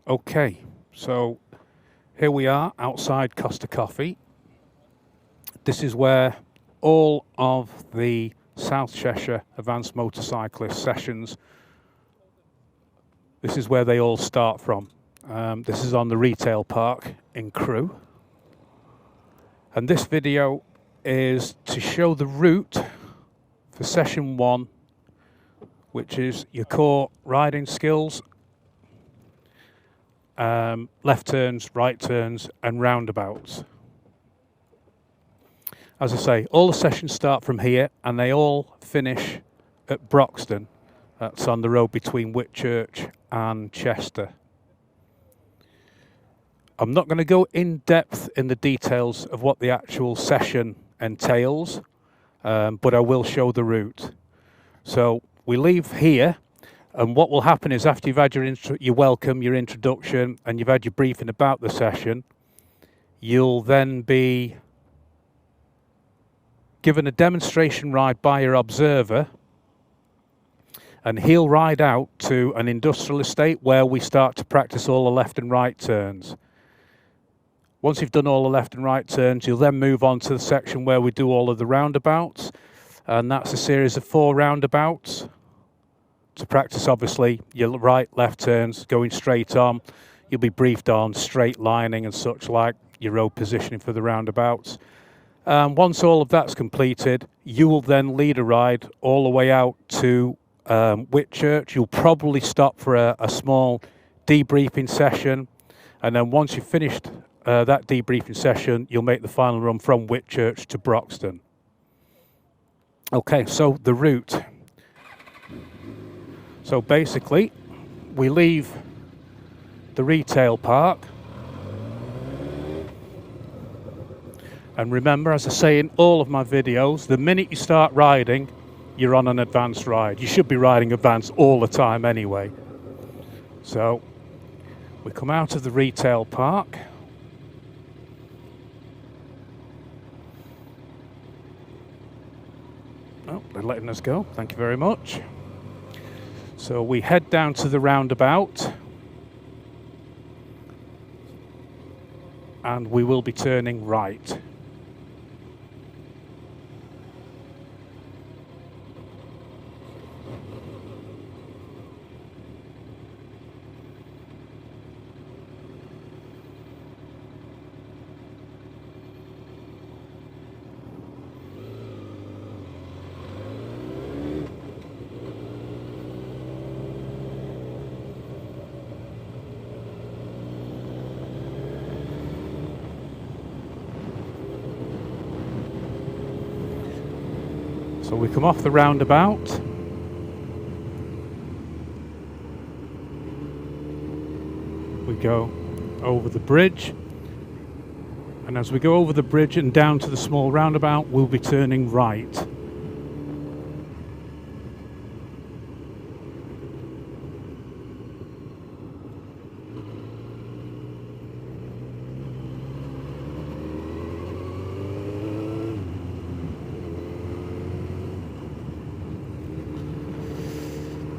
Okay, so here we are outside Costa Coffee. This is where all of the South Cheshire Advanced Motorcyclist sessions, this is where they all start from. This is on the retail park in Crewe. And this video is to show the route for session 1, which is your core riding skills, left turns, right turns and roundabouts. As I say, all the sessions start from here and they all finish at Broxton. That's on the road between Whitchurch and Chester. I'm not going to go in depth in the details of what the actual session entails, but I will show the route. So we leave here, and what will happen is after you've had your welcome, your introduction, and you've had your briefing about the session, you'll then be given a demonstration ride by your observer, and he'll ride out to an industrial estate where we start to practice all the left and right turns. Once you've done all the left and right turns, you'll then move on to the section where we do all of the roundabouts, and that's a series of 4 roundabouts to practice, obviously, your right, left turns, going straight on. You'll be briefed on straight lining and such like, your road positioning for the roundabouts. Once all of that's completed, you will then lead a ride all the way out to Whitchurch. You'll probably stop for a small debriefing session, and then once you've finished that debriefing session, you'll make the final run from Whitchurch to Broxton. Okay, so the route. So basically, we leave the retail park. And remember, as I say in all of my videos, the minute you start riding, you're on an advanced ride. You should be riding advanced all the time anyway. So we come out of the retail park. Oh, they're letting us go. Thank you very much. So we head down to the roundabout. And we will be turning right. So we come off the roundabout. We go over the bridge. And as we go over the bridge and down to the small roundabout, we'll be turning right.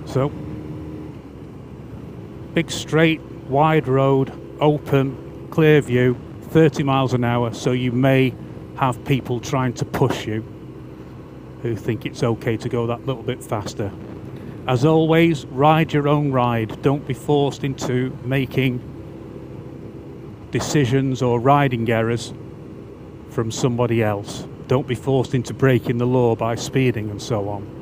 So, big straight, wide road, open, clear view, 30 miles an hour, so you may have people trying to push you who think it's okay to go that little bit faster. As always, ride your own ride. Don't be forced into making decisions or riding errors from somebody else. Don't be forced into breaking the law by speeding and so on.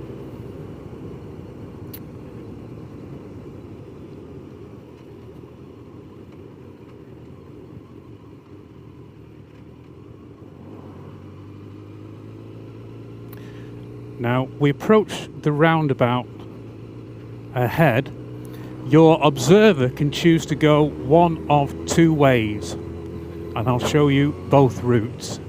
Now, we approach the roundabout ahead. Your observer can choose to go one of 2 ways, and I'll show you both routes.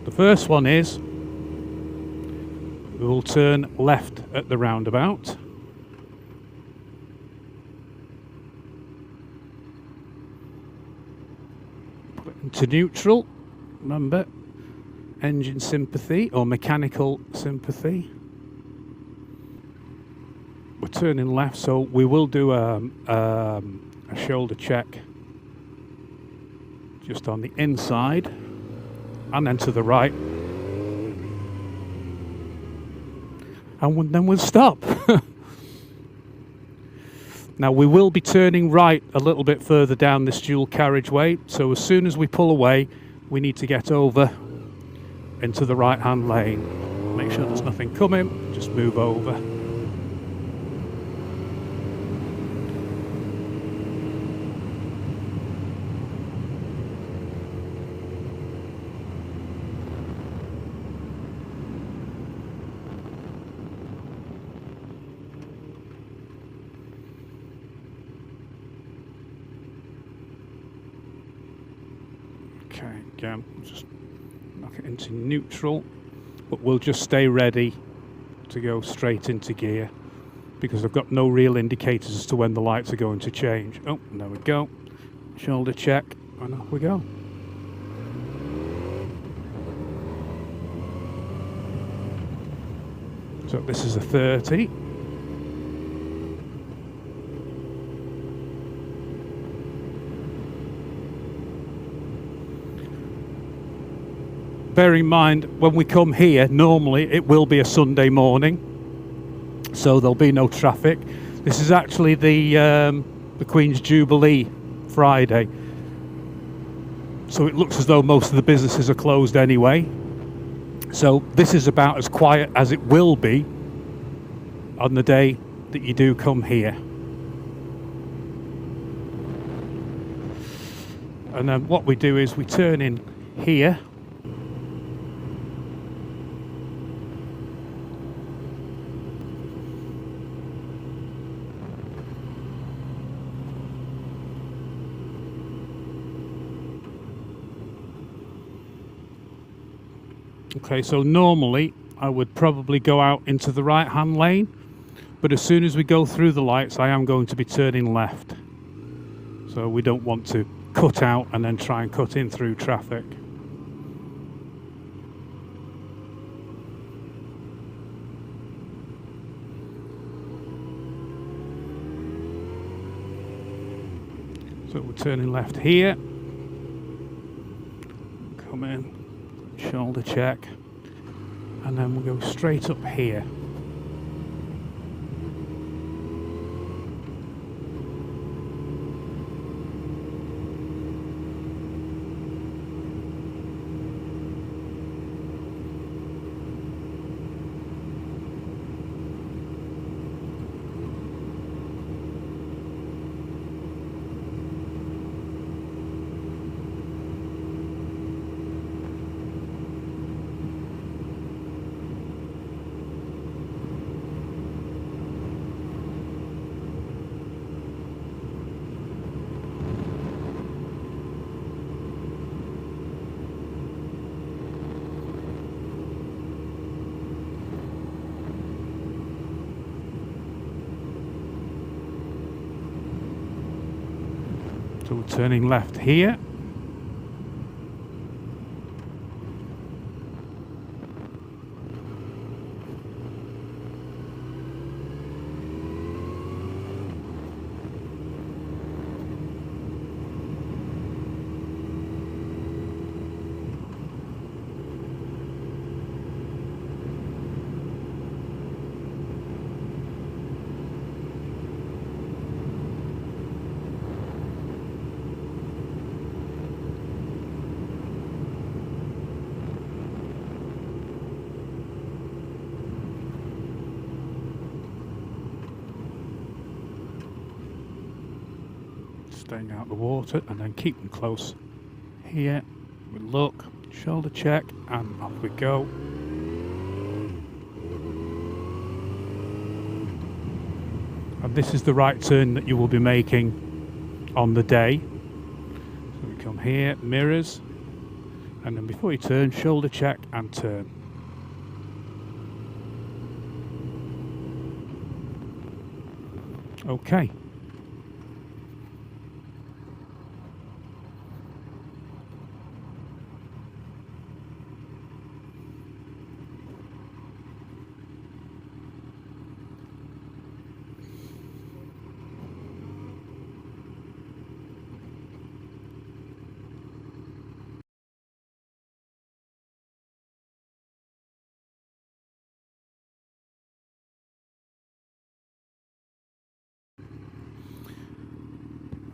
The first one is we will turn left at the roundabout. Put it into neutral, remember. Engine sympathy or mechanical sympathy. we're turning left, so we will do a shoulder check just on the inside and then to the right, and then we'll stop. Now we will be turning right a little bit further down this dual carriageway, so as soon as we pull away we need to get over into the right hand lane. Make sure there's nothing coming, just move over. Okay, again, just knock it into neutral, but we'll just stay ready to go straight into gear because I've got no real indicators as to when the lights are going to change. Oh, and there we go. Shoulder check, and off we go. So this is a 30. Bear in mind, when we come here, normally it will be a Sunday morning, so there'll be no traffic. This is actually the Queen's Jubilee Friday, so it looks as though most of the businesses are closed anyway. So this is about as quiet as it will be on the day that you do come here. And then what we do is we turn in here. Okay, so normally I would probably go out into the right hand lane, but as soon as we go through the lights I am going to be turning left, so we don't want to cut out and then try and cut in through traffic. So we're turning left here, come in, shoulder check, and then we'll go straight up here. So we're turning left here. Staying out the water and then keep them close. Here we look, shoulder check, and off we go. And this is the right turn that you will be making on the day. So we come here, mirrors, and then before you turn, shoulder check and turn. Okay.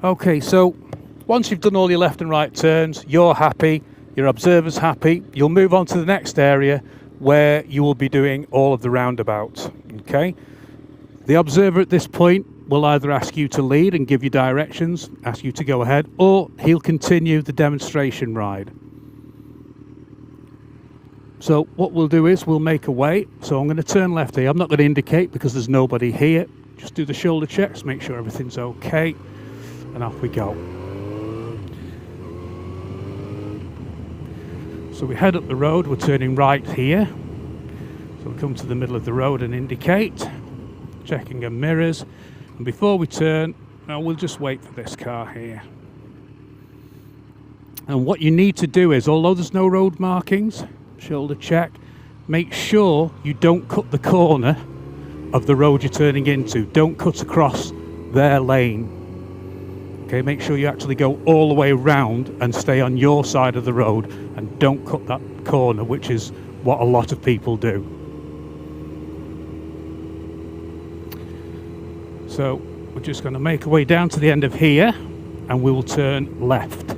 Okay, so once you've done all your left and right turns, you're happy, your observer's happy, you'll move on to the next area where you will be doing all of the roundabouts. Okay, the observer at this point will either ask you to lead and give you directions, ask you to go ahead, or he'll continue the demonstration ride. So what we'll do is we'll make a way. So I'm going to turn left here. I'm not going to indicate because there's nobody here. Just do the shoulder checks, make sure everything's okay, and off we go. So we head up the road, we're turning right here. So we come to the middle of the road and indicate, checking our mirrors. And before we turn, now we'll just wait for this car here. And what you need to do is, although there's no road markings, shoulder check, make sure you don't cut the corner of the road you're turning into. Don't cut across their lane. Okay, make sure you actually go all the way around and stay on your side of the road and don't cut that corner, which is what a lot of people do. So we're just going to make our way down to the end of here and we will turn left.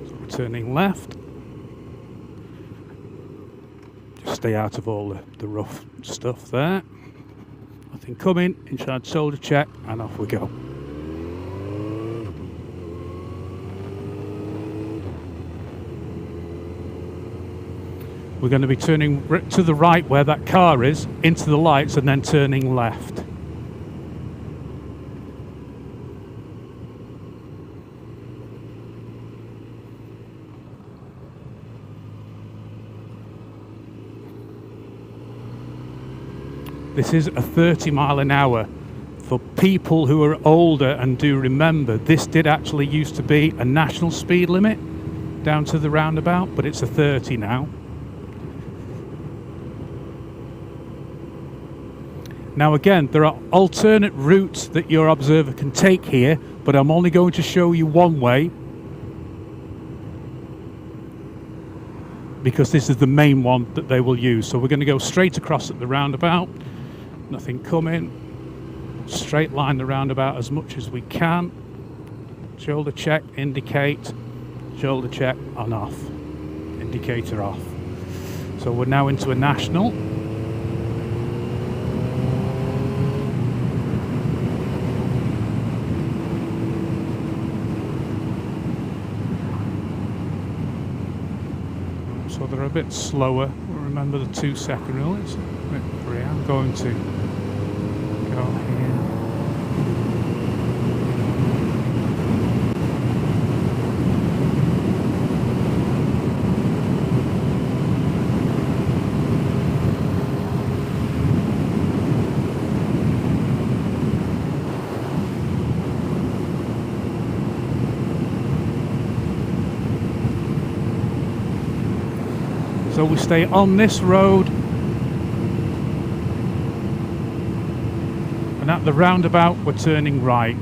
So we're turning left. Just stay out of all the rough stuff there. Nothing coming, inside shoulder check, and off we go. We're going to be turning to the right where that car is, into the lights, and then turning left. This is a 30 mile an hour. For people who are older and do remember, this did actually used to be a national speed limit down to the roundabout, but it's a 30 now. Now again, there are alternate routes that your observer can take here, but I'm only going to show you one way because this is the main one that they will use. So we're going to go straight across at the roundabout, nothing coming, straight line the roundabout as much as we can, shoulder check, indicate, shoulder check, on off, indicator off. So we're now into a national. So they're a bit slower. Remember the 2-second rule. It's a bit free. I'm going to go here. So we stay on this road, and at the roundabout we're turning right.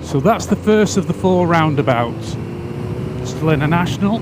So that's the first of the 4 roundabouts. Still in a national.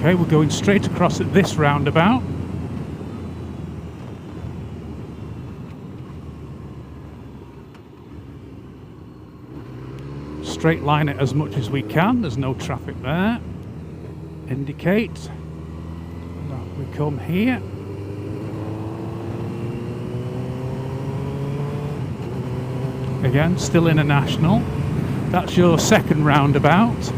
Okay, we're going straight across at this roundabout. Straight line it as much as we can, there's no traffic there. Indicate. Now we come here. Again, still international. That's your second roundabout.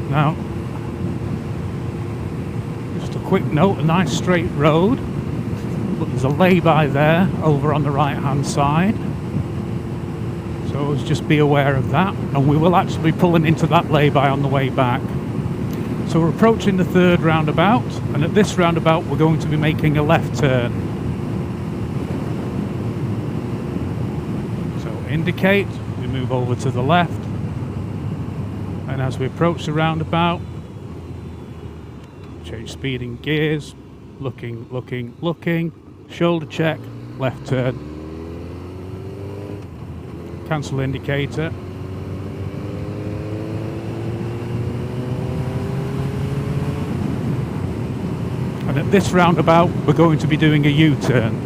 Now, just a quick note, a nice straight road, but there's a lay-by there over on the right hand side, so just be aware of that, and we will actually be pulling into that lay-by on the way back. So we're approaching the third roundabout, and at this roundabout we're going to be making a left turn. So indicate, we move over to the left, and as we approach the roundabout, change speed in gears, looking, shoulder check, left turn, cancel indicator, and at this roundabout we're going to be doing a U-turn.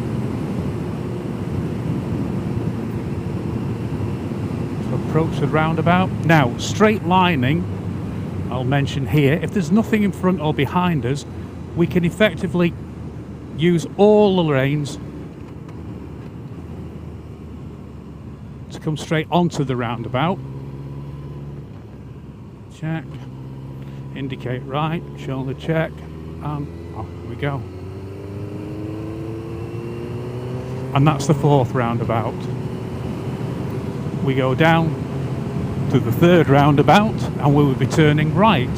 Approach the roundabout. Now, straight lining, I'll mention here, if there's nothing in front or behind us, we can effectively use all the lanes to come straight onto the roundabout. Check, indicate right, shoulder check, and off we go. And that's the fourth roundabout. We go down to the third roundabout and we will be turning right.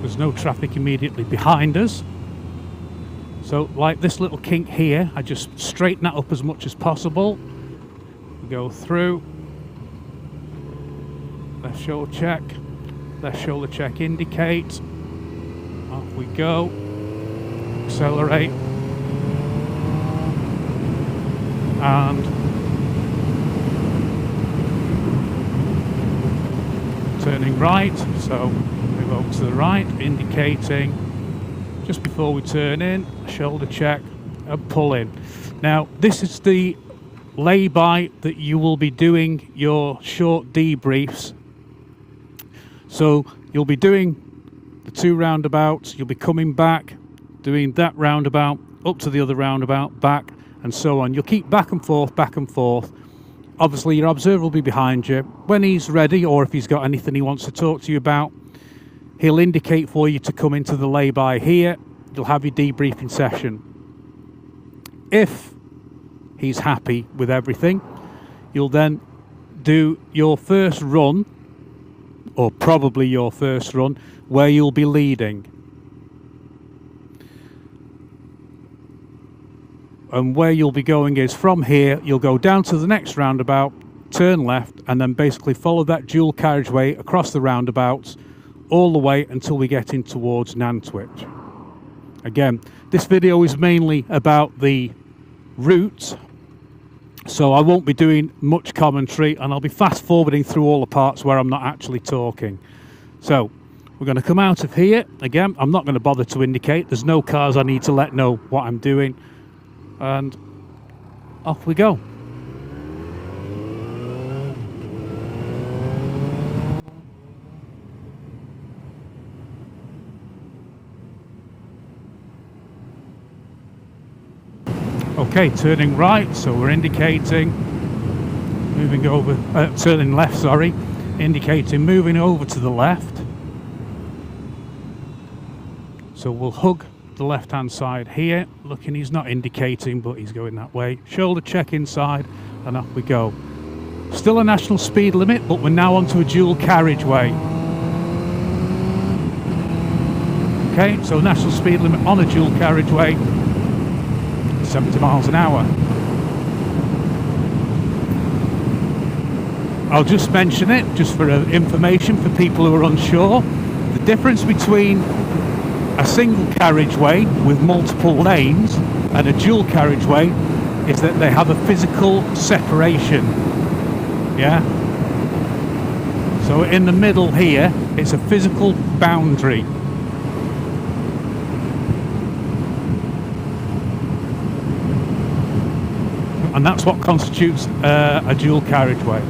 There's no traffic immediately behind us, so like this little kink here, I just straighten that up as much as possible. We go through, left shoulder check, indicate, off we go, accelerate, and turning right, so move over to the right, indicating just before we turn in, shoulder check and pull in. Now this is the lay-by that you will be doing your short debriefs, so you'll be doing the two roundabouts, you'll be coming back, doing that roundabout, up to the other roundabout, back, and so on. You'll keep back and forth. Obviously your observer will be behind you. When he's ready, or if he's got anything he wants to talk to you about, he'll indicate for you to come into the lay-by here. You'll have your debriefing session. If he's happy with everything, you'll then do your first run, or probably your first run, where you'll be leading. And where you'll be going is from here, you'll go down to the next roundabout, turn left, and then basically follow that dual carriageway across the roundabouts all the way until we get in towards Nantwich. Again, this video is mainly about the route, so I won't be doing much commentary, and I'll be fast forwarding through all the parts where I'm not actually talking. So we're going to come out of here. Again, I'm not going to bother to indicate. There's no cars I need to let know what I'm doing. And off we go. Okay, turning right, so we're indicating, moving over, turning left, sorry, indicating moving over to the left. So we'll hug the left hand side here, looking, he's not indicating but he's going that way. Shoulder check inside and up we go. Still a national speed limit, but we're now onto a dual carriageway. Okay, so national speed limit on a dual carriageway, 70 miles an hour. I'll just mention it, just for information for people who are unsure. The difference between a single carriageway with multiple lanes and a dual carriageway is that they have a physical separation. Yeah. So in the middle here, it's a physical boundary. And that's what constitutes a dual carriageway.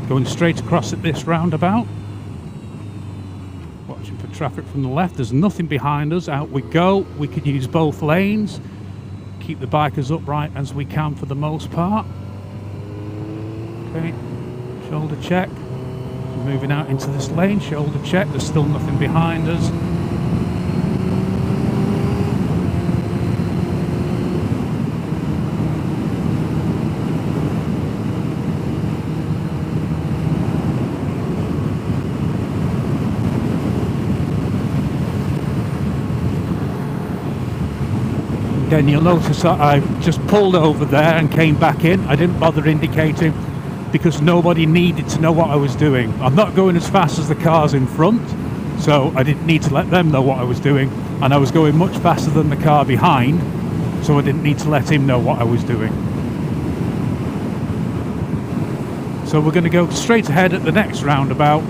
Going straight across at this roundabout. Watching for traffic from the left. There's nothing behind us. Out we go. We could use both lanes. Keep the bikers upright as we can for the most part. Okay. Shoulder check. Moving out into this lane. Shoulder check. There's still nothing behind us. Again, you'll notice that I've just pulled over there and came back in. I didn't bother indicating because nobody needed to know what I was doing. I'm not going as fast as the cars in front, so I didn't need to let them know what I was doing. And I was going much faster than the car behind, so I didn't need to let him know what I was doing. So we're going to go straight ahead at the next roundabout,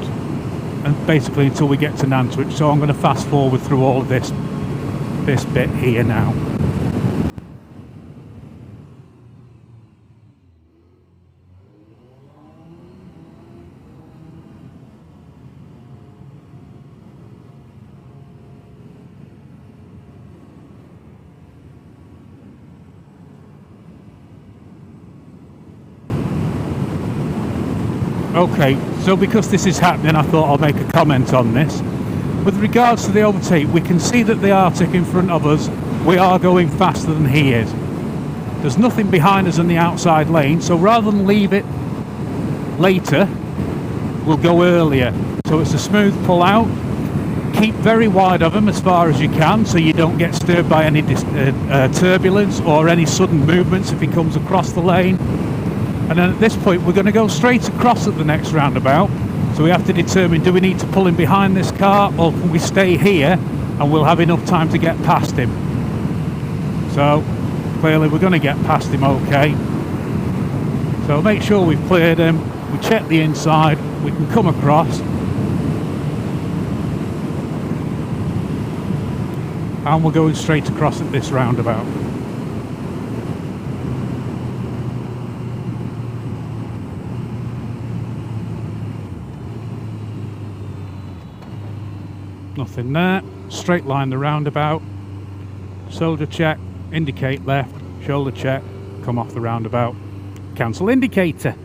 and basically until we get to Nantwich. So I'm going to fast forward through all of this bit here now. Okay, so because this is happening, I thought I'll make a comment on this. With regards to the overtake, we can see that the Arctic in front of us, we are going faster than he is. There's nothing behind us in the outside lane, so rather than leave it later, we'll go earlier. So it's a smooth pull out. Keep very wide of him as far as you can, so you don't get stirred by any turbulence or any sudden movements if he comes across the lane. And then at this point we're going to go straight across at the next roundabout, so we have to determine, do we need to pull in behind this car or can we stay here and we'll have enough time to get past him. So clearly we're going to get past him okay. So make sure we've cleared him, we check the inside, we can come across. And we're going straight across at this roundabout. Nothing there. Straight line the roundabout. Shoulder check. Indicate left. Shoulder check. Come off the roundabout. Cancel indicator.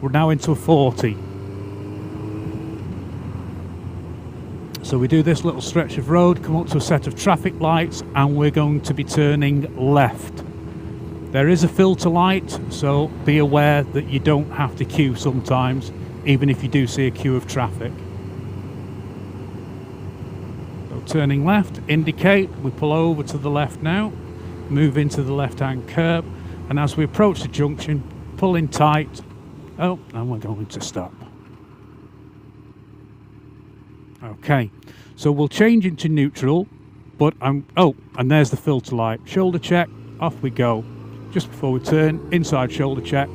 We're now into a 40. So we do this little stretch of road, come up to a set of traffic lights, and we're going to be turning left. There is a filter light, so be aware that you don't have to queue sometimes, even if you do see a queue of traffic. Turning left, indicate, we pull over to the left now, move into the left-hand curb, and as we approach the junction, pull in tight. Oh, and we're going to stop. Okay, so we'll change into neutral, but oh, and there's the filter light. Shoulder check, off we go. Just before we turn, inside shoulder check,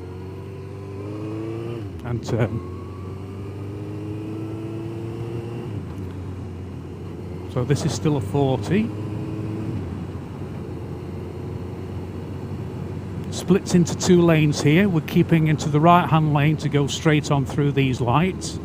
and turn. So this is still a 40. Splits into two lanes here. We're keeping into the right hand lane to go straight on through these lights.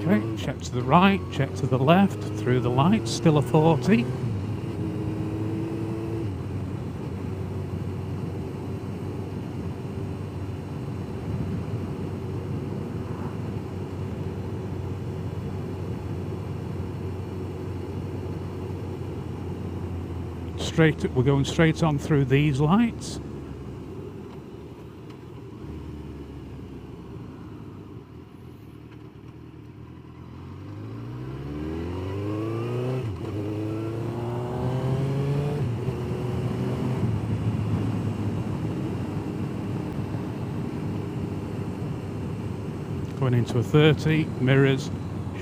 Okay, check to the right, check to the left, through the lights, still a 40. We're going straight on through these lights. Going into a 30, mirrors,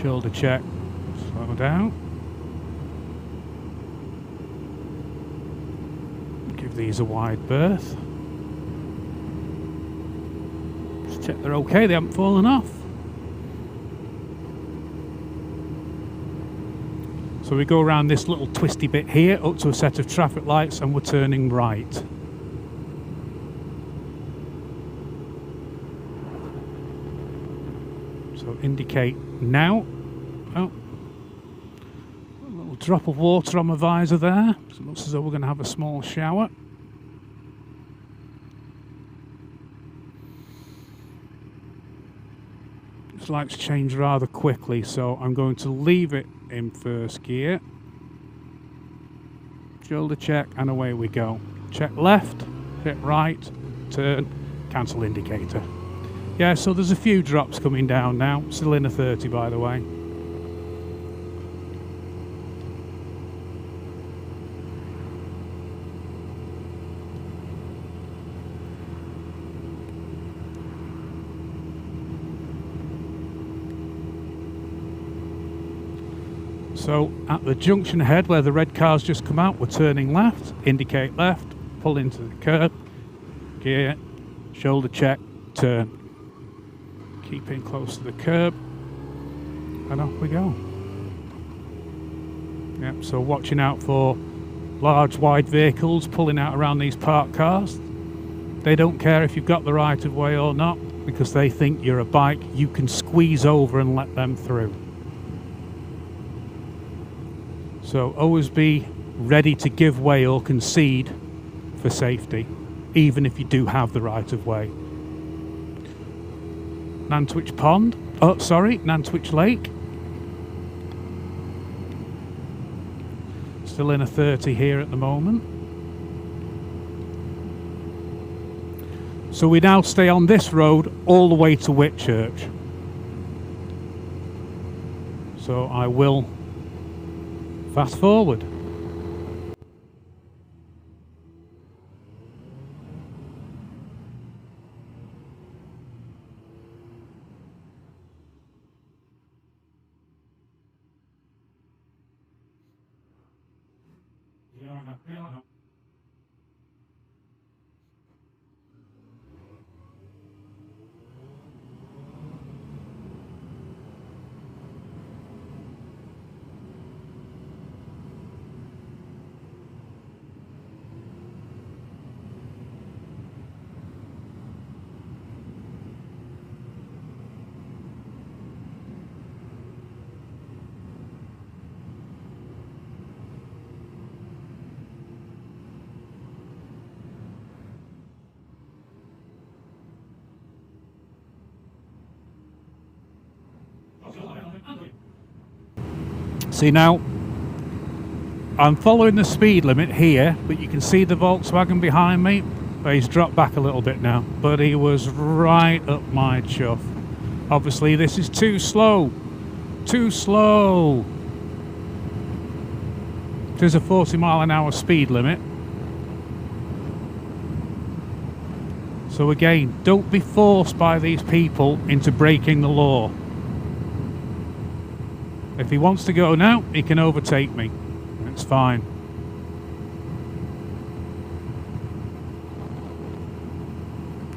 shoulder check, slow down. Give these a wide berth. Just check they're okay, they haven't fallen off. So we go around this little twisty bit here up to a set of traffic lights and we're turning right. So indicate now. Oh, a little drop of water on my visor there. So it looks as though we're going to have a small shower. This lights change rather quickly, so I'm going to leave it in first gear. Shoulder check and away we go. Check left, hit right, turn, cancel indicator. Yeah, so there's a few drops coming down now. Still in a 30 by the way. So at the junction ahead where the red car's just come out, we're turning left, indicate left, pull into the curb, gear, shoulder check, turn. Keeping close to the curb, and off we go. Yep, so watching out for large wide vehicles pulling out around these parked cars. They don't care if you've got the right of way or not, because they think you're a bike, you can squeeze over and let them through. So always be ready to give way or concede for safety, even if you do have the right of way. Nantwich Pond, oh sorry, Nantwich Lake. Still in a 30 here at the moment. So we now stay on this road all the way to Whitchurch. So I will fast forward. See now, I'm following the speed limit here, but you can see the Volkswagen behind me. He's dropped back a little bit now, but he was right up my chuff. Obviously this is too slow. Too slow. There's a 40-mile-an-hour speed limit. So again, don't be forced by these people into breaking the law. If he wants to go now, he can overtake me. It's fine.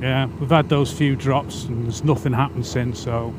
Yeah, we've had those few drops and there's nothing happened since, so...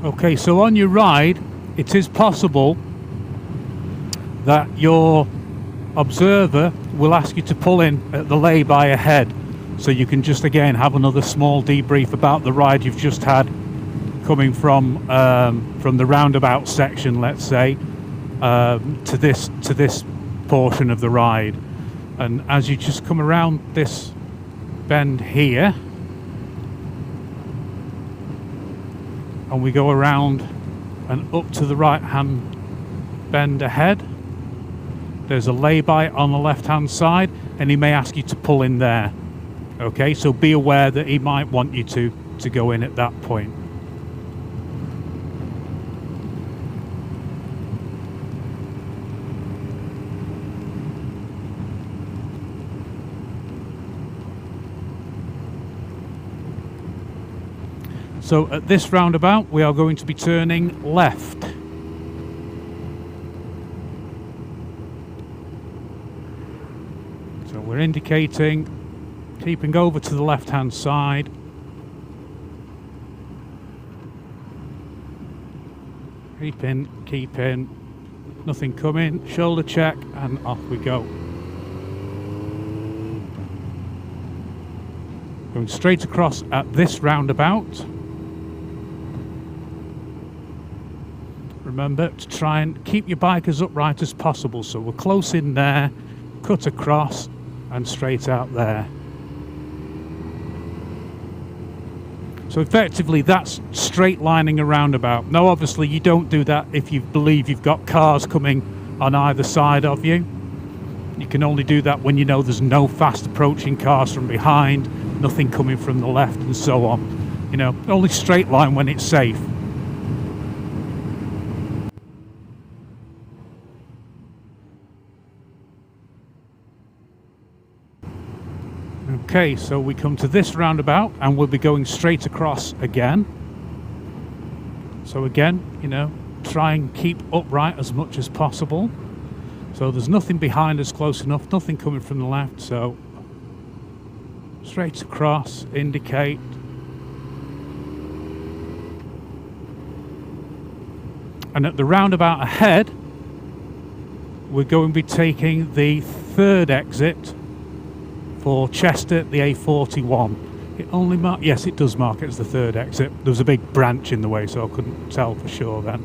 Okay, so on your ride, it is possible that your observer will ask you to pull in at the lay-by ahead, so you can just again have another small debrief about the ride you've just had, coming from the roundabout section, let's say, to this portion of the ride. And as you just come around this bend here, and we go around and up to the right hand bend ahead, there's a lay-by on the left hand side, and he may ask you to pull in there. Okay, so be aware that he might want you to go in at that point. So at this roundabout, we are going to be turning left. So we're indicating, keeping over to the left-hand side. Keep in, nothing coming, shoulder check, and off we go. Going straight across at this roundabout. Remember to try and keep your bike as upright as possible, so we're close in there, cut across and straight out there. So effectively that's straight lining a roundabout. Now obviously you don't do that if you believe you've got cars coming on either side of you. You can only do that when you know there's no fast approaching cars from behind, nothing coming from the left and so on. You know, only straight line when it's safe. Okay, so we come to this roundabout and we'll be going straight across again. So again, you know, try and keep upright as much as possible. So there's nothing behind us close enough, nothing coming from the left, so straight across, indicate. And at the roundabout ahead, we're going to be taking the third exit for Chester, the A41. It only yes, it does mark it as the third exit. There was a big branch in the way, so I couldn't tell for sure then.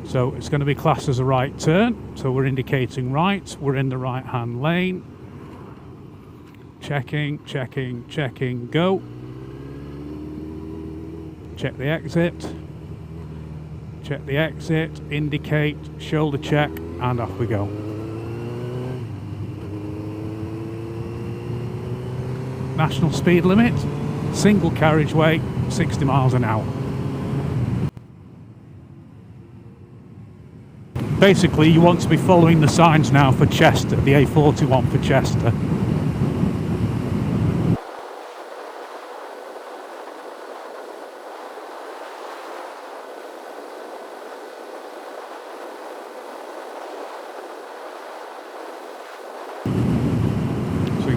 So it's going to be classed as a right turn. So we're indicating right. We're in the right-hand lane. Checking, checking, checking, go. Check the exit. Check the exit, indicate, shoulder check, and off we go. National speed limit, single carriageway, 60 miles an hour. Basically, you want to be following the signs now for Chester, the A41 for Chester.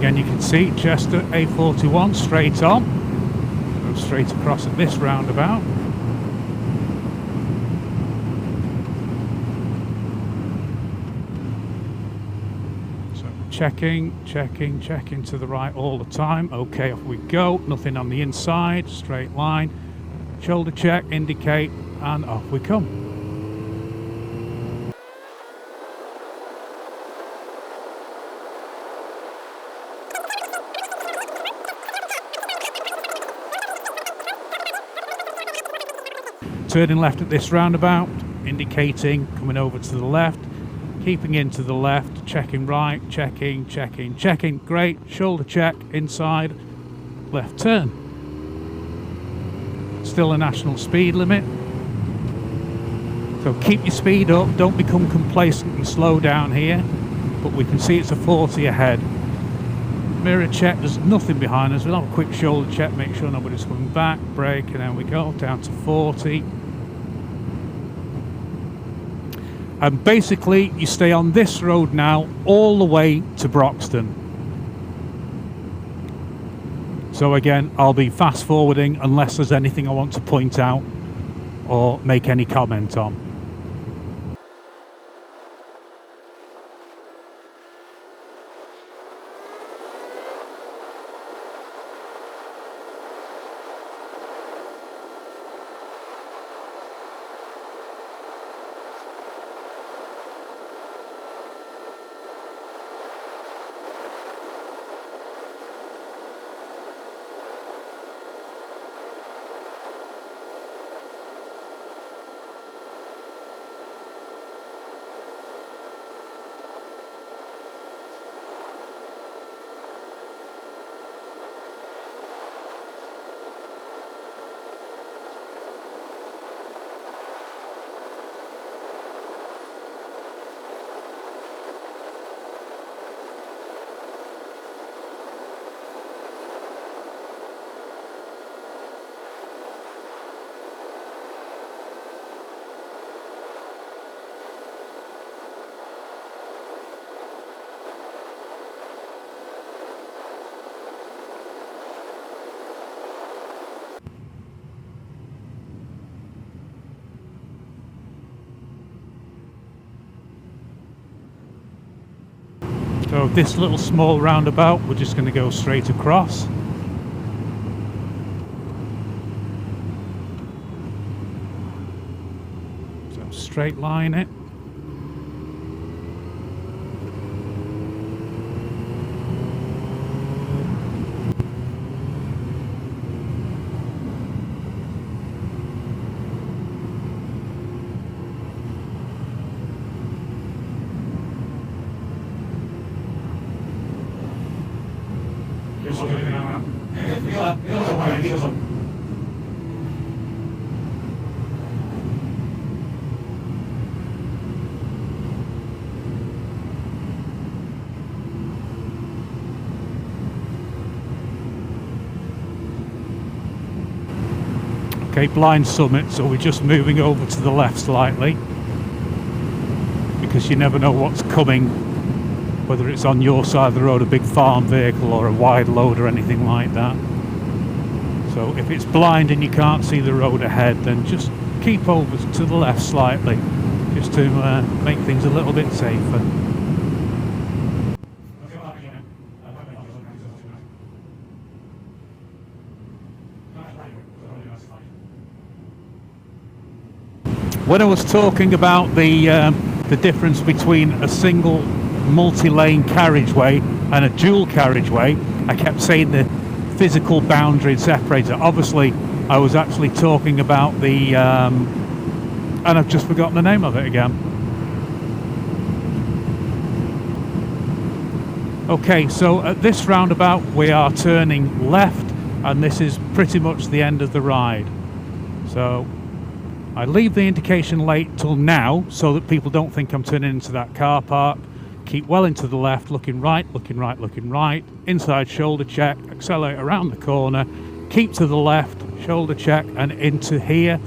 Again, you can see Chester A41 straight on. Go straight across at this roundabout. So checking, checking, checking to the right all the time. Okay, off we go. Nothing on the inside. Straight line. Shoulder check, indicate, and off we come. Turning left at this roundabout, indicating, coming over to the left, keeping into the left, checking right, checking, checking, checking, great, shoulder check, inside, left turn. Still a national speed limit, so keep your speed up, don't become complacent and slow down here, but we can see it's a 40 ahead. Mirror check, there's nothing behind us, we'll have a quick shoulder check, make sure nobody's coming back, brake, and then we go down to 40. And basically you stay on this road now all the way to Broxton. So again, I'll be fast forwarding unless there's anything I want to point out or make any comment on. So this little small roundabout, we're just going to go straight across. So straight line it. Okay, blind summit, so we're just moving over to the left slightly because you never know what's coming, whether it's on your side of the road, a big farm vehicle or a wide load or anything like that. So if it's blind and you can't see the road ahead, then just keep over to the left slightly, just to make things a little bit safer. When I was talking about the difference between a single multi-lane carriageway and a dual carriageway, I kept saying the physical boundary and separator. Obviously, I was actually talking about the, and I've just forgotten the name of it again. Okay, so at this roundabout we are turning left, and this is pretty much the end of the ride. So I leave the indication late till now so that people don't think I'm turning into that car park. Keep well into the left, looking right, looking right, looking right. Inside shoulder check, accelerate around the corner, keep to the left, shoulder check, and into here.